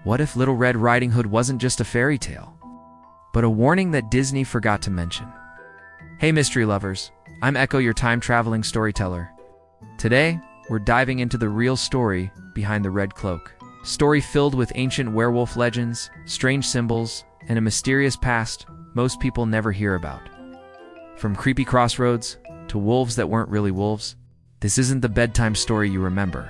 What if Little Red Riding Hood wasn't just a fairy tale, but a warning that Disney forgot to mention? Hey mystery lovers, I'm Echo, your time-traveling storyteller. Today, we're diving into the real story behind the Red Cloak. A story filled with ancient werewolf legends, strange symbols, and a mysterious past most people never hear about. From creepy crossroads to wolves that weren't really wolves, this isn't the bedtime story you remember, ...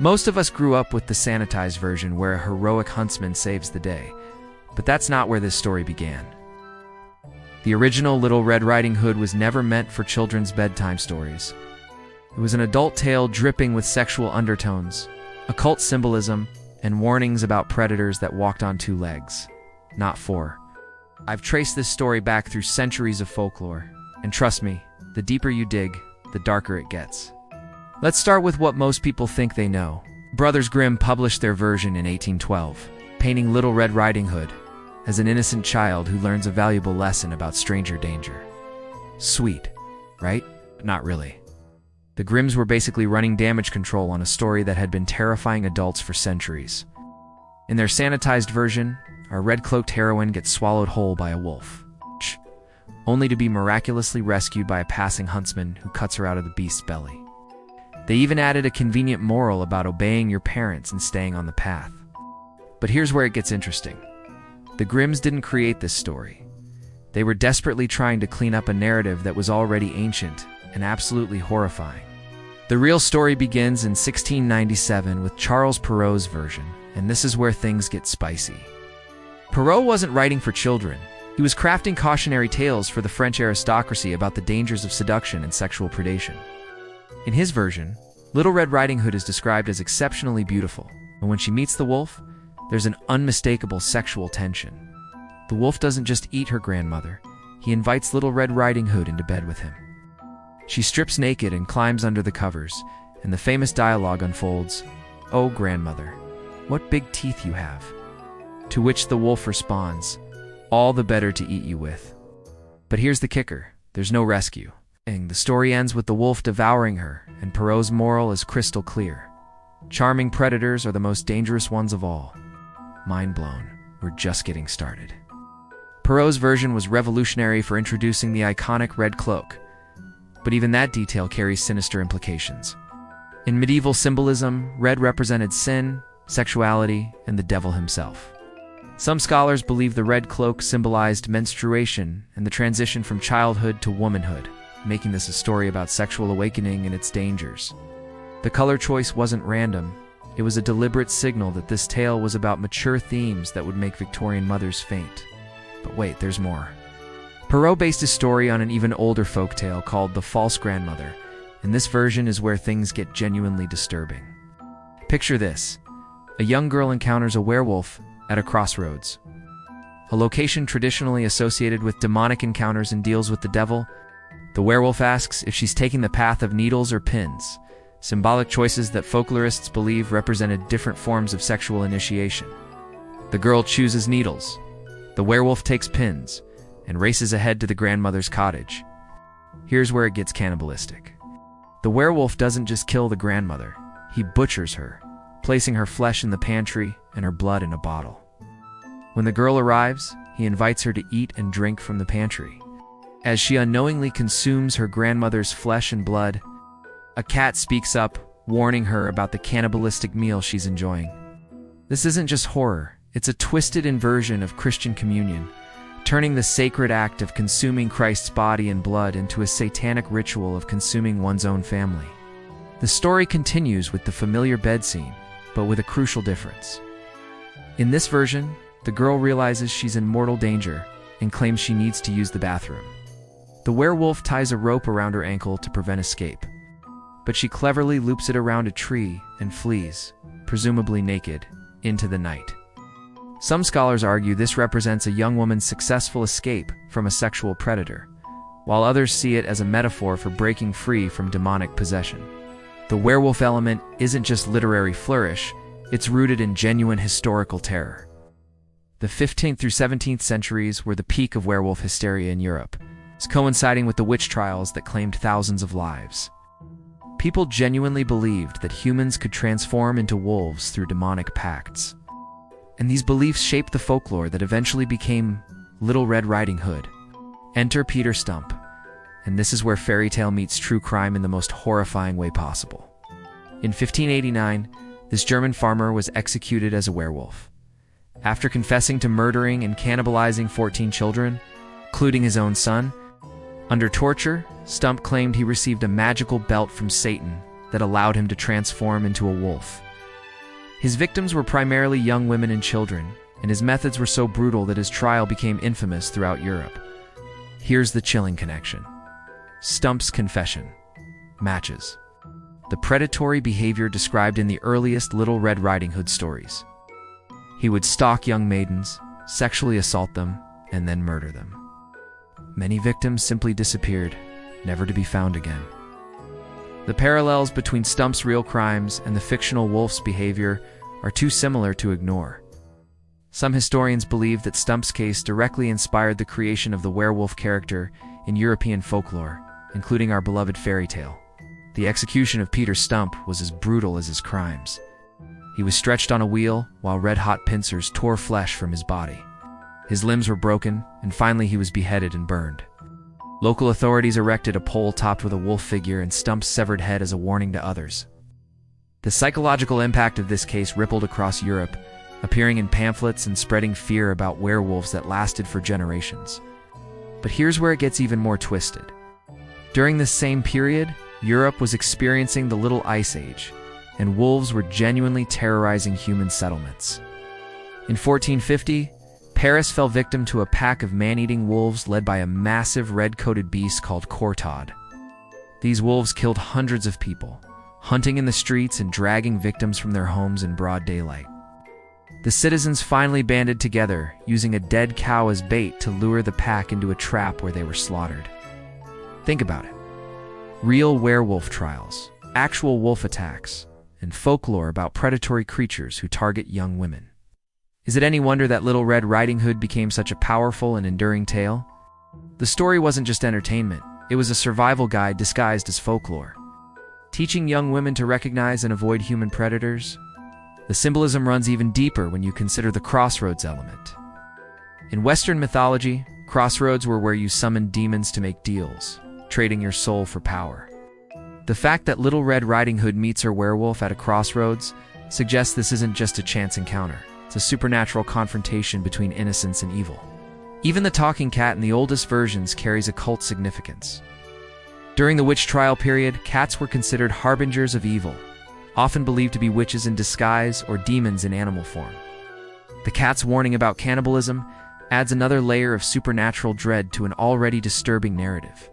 Most of us grew up with the sanitized version where a heroic huntsman saves the day, but that's not where this story began. The original Little Red Riding Hood was never meant for children's bedtime stories. It was an adult tale dripping with sexual undertones, occult symbolism, and warnings about predators that walked on two legs, not four. I've traced this story back through centuries of folklore, and trust me, the deeper you dig, the darker it gets. Let's start with what most people think they know. Brothers Grimm published their version in 1812, painting Little Red Riding Hood as an innocent child who learns a valuable lesson about stranger danger. Sweet, right? Not really. The Grimms were basically running damage control on a story that had been terrifying adults for centuries. In their sanitized version, our red-cloaked heroine gets swallowed whole by a wolf, only to be miraculously rescued by a passing huntsman who cuts her out of the beast's belly. They even added a convenient moral about obeying your parents and staying on the path. But here's where it gets interesting. The Grimms didn't create this story. They were desperately trying to clean up a narrative that was already ancient and absolutely horrifying. The real story begins in 1697 with Charles Perrault's version, and this is where things get spicy. Perrault wasn't writing for children. He was crafting cautionary tales for the French aristocracy about the dangers of seduction and sexual predation. In his version, Little Red Riding Hood is described as exceptionally beautiful, and when she meets the wolf, there's an unmistakable sexual tension. The wolf doesn't just eat her grandmother, he invites Little Red Riding Hood into bed with him. She strips naked and climbs under the covers, and the famous dialogue unfolds, "Oh, grandmother, what big teeth you have." To which the wolf responds, "All the better to eat you with." But here's the kicker, there's no rescue. The story ends with the wolf devouring her, and Perrault's moral is crystal clear. Charming predators are the most dangerous ones of all. Mind blown, we're just getting started. Perrault's version was revolutionary for introducing the iconic red cloak, but even that detail carries sinister implications. In medieval symbolism, red represented sin, sexuality, and the devil himself. Some scholars believe the red cloak symbolized menstruation and the transition from childhood to womanhood, making this a story about sexual awakening and its dangers. The color choice wasn't random. It was a deliberate signal that this tale was about mature themes that would make Victorian mothers faint. But wait, there's more. Perrault based his story on an even older folktale called The False Grandmother, and this version is where things get genuinely disturbing. Picture this. A young girl encounters a werewolf at a crossroads, a location traditionally associated with demonic encounters and deals with the devil. The werewolf asks if she's taking the path of needles or pins, symbolic choices that folklorists believe represented different forms of sexual initiation. The girl chooses needles. The werewolf takes pins and races ahead to the grandmother's cottage. Here's where it gets cannibalistic. The werewolf doesn't just kill the grandmother, he butchers her, placing her flesh in the pantry and her blood in a bottle. When the girl arrives, he invites her to eat and drink from the pantry. As she unknowingly consumes her grandmother's flesh and blood, a cat speaks up, warning her about the cannibalistic meal she's enjoying. This isn't just horror, it's a twisted inversion of Christian communion, turning the sacred act of consuming Christ's body and blood into a satanic ritual of consuming one's own family. The story continues with the familiar bed scene, but with a crucial difference. In this version, the girl realizes she's in mortal danger and claims she needs to use the bathroom. The werewolf ties a rope around her ankle to prevent escape, but she cleverly loops it around a tree and flees, presumably naked, into the night. Some scholars argue this represents a young woman's successful escape from a sexual predator, while others see it as a metaphor for breaking free from demonic possession. The werewolf element isn't just literary flourish, it's rooted in genuine historical terror. The 15th through 17th centuries were the peak of werewolf hysteria in Europe, coinciding with the witch trials that claimed thousands of lives. People genuinely believed that humans could transform into wolves through demonic pacts. and these beliefs shaped the folklore that eventually became Little Red Riding Hood. Enter Peter Stump, and this is where fairy tale meets true crime in the most horrifying way possible. In 1589, this German farmer was executed as a werewolf. After confessing to murdering and cannibalizing 14 children, including his own son, under torture, Stump claimed he received a magical belt from Satan that allowed him to transform into a wolf. His victims were primarily young women and children, and his methods were so brutal that his trial became infamous throughout Europe. Here's the chilling connection. Stump's confession matches the predatory behavior described in the earliest Little Red Riding Hood stories. He would stalk young maidens, sexually assault them, and then murder them. Many victims simply disappeared, never to be found again. The parallels between Stump's real crimes and the fictional wolf's behavior are too similar to ignore. Some historians believe that Stump's case directly inspired the creation of the werewolf character in European folklore, including our beloved fairy tale. The execution of Peter Stump was as brutal as his crimes. He was stretched on a wheel while red-hot pincers tore flesh from his body. His limbs were broken, and finally he was beheaded and burned. Local authorities erected a pole topped with a wolf figure and Stump's severed head as a warning to others. The psychological impact of this case rippled across Europe, appearing in pamphlets and spreading fear about werewolves that lasted for generations. But here's where it gets even more twisted. During this same period, Europe was experiencing the Little Ice Age, and wolves were genuinely terrorizing human settlements. In 1450, Paris fell victim to a pack of man-eating wolves led by a massive red-coated beast called Cortod. These wolves killed hundreds of people, hunting in the streets and dragging victims from their homes in broad daylight. The citizens finally banded together, using a dead cow as bait to lure the pack into a trap where they were slaughtered. Think about it. Real werewolf trials, actual wolf attacks, and folklore about predatory creatures who target young women. Is it any wonder that Little Red Riding Hood became such a powerful and enduring tale? The story wasn't just entertainment, it was a survival guide disguised as folklore. Teaching young women to recognize and avoid human predators, the symbolism runs even deeper when you consider the crossroads element. In Western mythology, crossroads were where you summoned demons to make deals, trading your soul for power. The fact that Little Red Riding Hood meets her werewolf at a crossroads suggests this isn't just a chance encounter. It's a supernatural confrontation between innocence and evil. Even the talking cat in the oldest versions carries a cult significance. During the witch trial period, cats were considered harbingers of evil, often believed to be witches in disguise or demons in animal form. The cat's warning about cannibalism adds another layer of supernatural dread to an already disturbing narrative.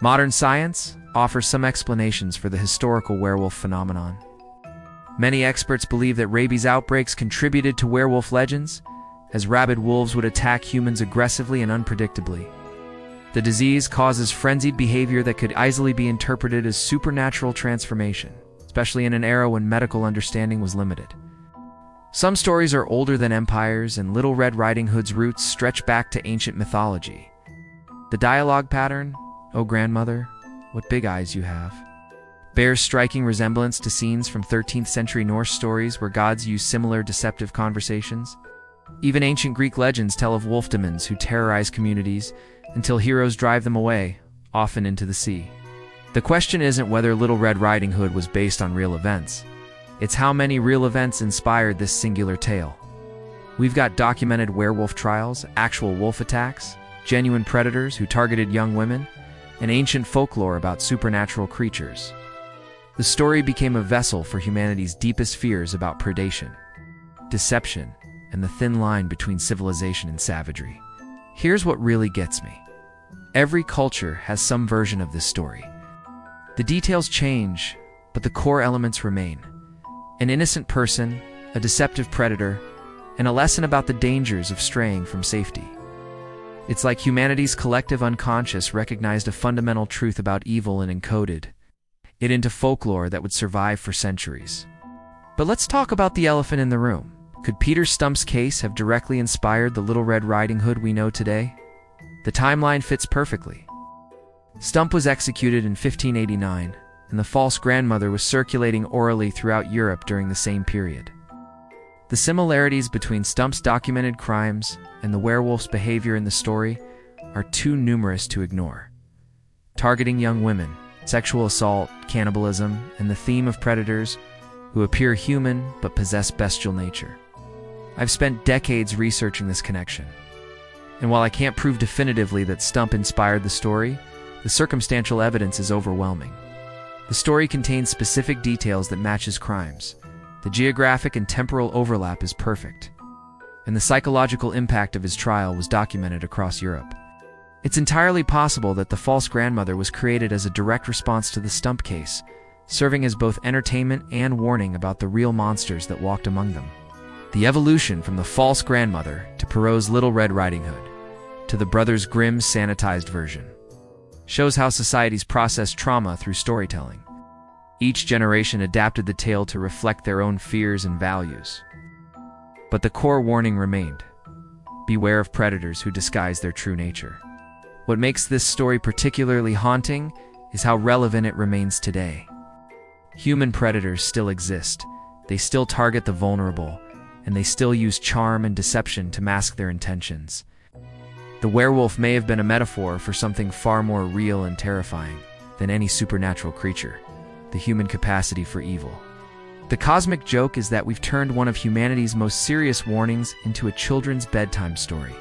Modern science offers some explanations for the historical werewolf phenomenon. Many experts believe that rabies outbreaks contributed to werewolf legends, as rabid wolves would attack humans aggressively and unpredictably. The disease causes frenzied behavior that could easily be interpreted as supernatural transformation, especially in an era when medical understanding was limited. Some stories are older than empires, and Little Red Riding Hood's roots stretch back to ancient mythology. The dialogue pattern, "Oh grandmother, what big eyes you have," bears striking resemblance to scenes from 13th century Norse stories where gods use similar deceptive conversations. Even ancient Greek legends tell of wolf demons who terrorize communities until heroes drive them away, often into the sea. The question isn't whether Little Red Riding Hood was based on real events. It's how many real events inspired this singular tale. We've got documented werewolf trials, actual wolf attacks, genuine predators who targeted young women, and ancient folklore about supernatural creatures. The story became a vessel for humanity's deepest fears about predation, deception, and the thin line between civilization and savagery. Here's what really gets me. Every culture has some version of this story. The details change, but the core elements remain. An innocent person, a deceptive predator, and a lesson about the dangers of straying from safety. It's like humanity's collective unconscious recognized a fundamental truth about evil and encoded it into folklore that would survive for centuries. But let's talk about the elephant in the room. Could Peter Stump's case have directly inspired the Little Red Riding Hood we know today? The timeline fits perfectly. Stump was executed in 1589, and the false grandmother was circulating orally throughout Europe during the same period. The similarities between Stump's documented crimes and the werewolf's behavior in the story are too numerous to ignore. Targeting young women, sexual assault, cannibalism, and the theme of predators who appear human but possess bestial nature. I've spent decades researching this connection, and while I can't prove definitively that Stump inspired the story, the circumstantial evidence is overwhelming. The story contains specific details that match his crimes. The geographic and temporal overlap is perfect, and the psychological impact of his trial was documented across Europe. It's entirely possible that the false grandmother was created as a direct response to the Stump case, serving as both entertainment and warning about the real monsters that walked among them. The evolution from the false grandmother to Perrault's Little Red Riding Hood to the Brothers Grimm's sanitized version shows how societies process trauma through storytelling. Each generation adapted the tale to reflect their own fears and values. But the core warning remained: beware of predators who disguise their true nature. What makes this story particularly haunting is how relevant it remains today. Human predators still exist, they still target the vulnerable, and they still use charm and deception to mask their intentions. The werewolf may have been a metaphor for something far more real and terrifying than any supernatural creature: the human capacity for evil. The cosmic joke is that we've turned one of humanity's most serious warnings into a children's bedtime story.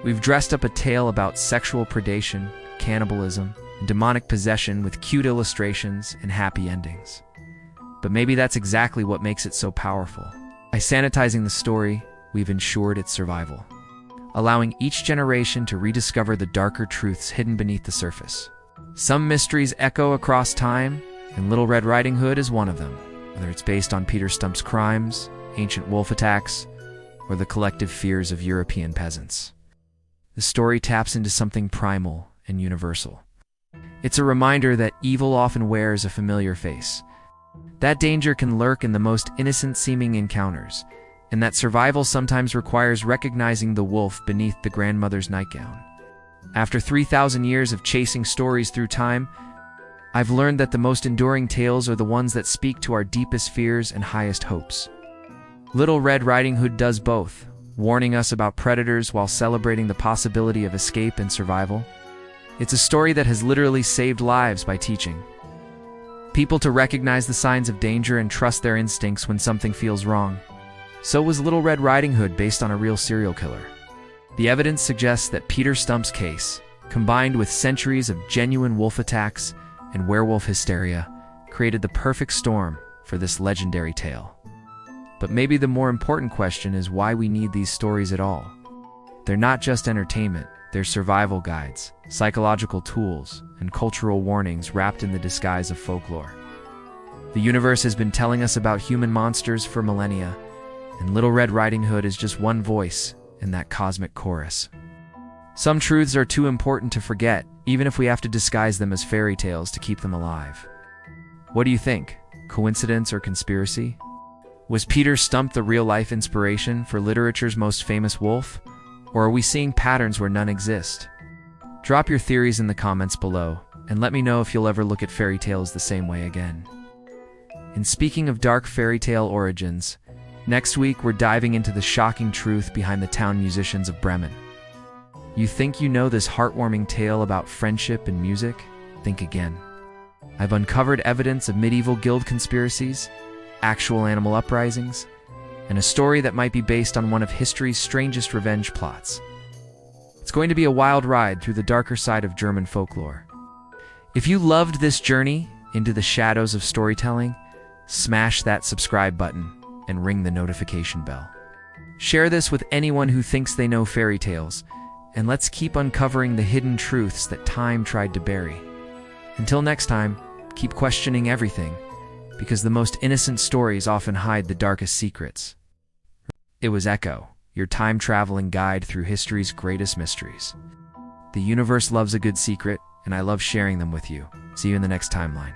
We've dressed up a tale about sexual predation, cannibalism, and demonic possession with cute illustrations and happy endings. But maybe that's exactly what makes it so powerful. By sanitizing the story, we've ensured its survival, allowing each generation to rediscover the darker truths hidden beneath the surface. Some mysteries echo across time, and Little Red Riding Hood is one of them, whether it's based on Peter Stump's crimes, ancient wolf attacks, or the collective fears of European peasants. The story taps into something primal and universal. It's a reminder that evil often wears a familiar face. That danger can lurk in the most innocent-seeming encounters, and that survival sometimes requires recognizing the wolf beneath the grandmother's nightgown. After 3,000 years of chasing stories through time, I've learned that the most enduring tales are the ones that speak to our deepest fears and highest hopes. Little Red Riding Hood does both, warning us about predators while celebrating the possibility of escape and survival. It's a story that has literally saved lives by teaching people to recognize the signs of danger and trust their instincts when something feels wrong. So was Little Red Riding Hood based on a real serial killer. The evidence suggests that Peter Stump's case, combined with centuries of genuine wolf attacks and werewolf hysteria, created the perfect storm for this legendary tale. But maybe the more important question is why we need these stories at all. They're not just entertainment, they're survival guides, psychological tools, and cultural warnings wrapped in the disguise of folklore. The universe has been telling us about human monsters for millennia, and Little Red Riding Hood is just one voice in that cosmic chorus. Some truths are too important to forget, even if we have to disguise them as fairy tales to keep them alive. What do you think? Coincidence or conspiracy? Was Peter Stump the real-life inspiration for literature's most famous wolf? Or are we seeing patterns where none exist? Drop your theories in the comments below, and let me know if you'll ever look at fairy tales the same way again. And speaking of dark fairy tale origins, next week we're diving into the shocking truth behind the town musicians of Bremen. You think you know this heartwarming tale about friendship and music? Think again. I've uncovered evidence of medieval guild conspiracies, actual animal uprisings, and a story that might be based on one of history's strangest revenge plots. It's going to be a wild ride through the darker side of German folklore. If you loved this journey into the shadows of storytelling, smash that subscribe button and ring the notification bell. Share this with anyone who thinks they know fairy tales, and let's keep uncovering the hidden truths that time tried to bury. Until next time, keep questioning everything, because the most innocent stories often hide the darkest secrets. It was Echo, your time-traveling guide through history's greatest mysteries. The universe loves a good secret, and I love sharing them with you. See you in the next timeline.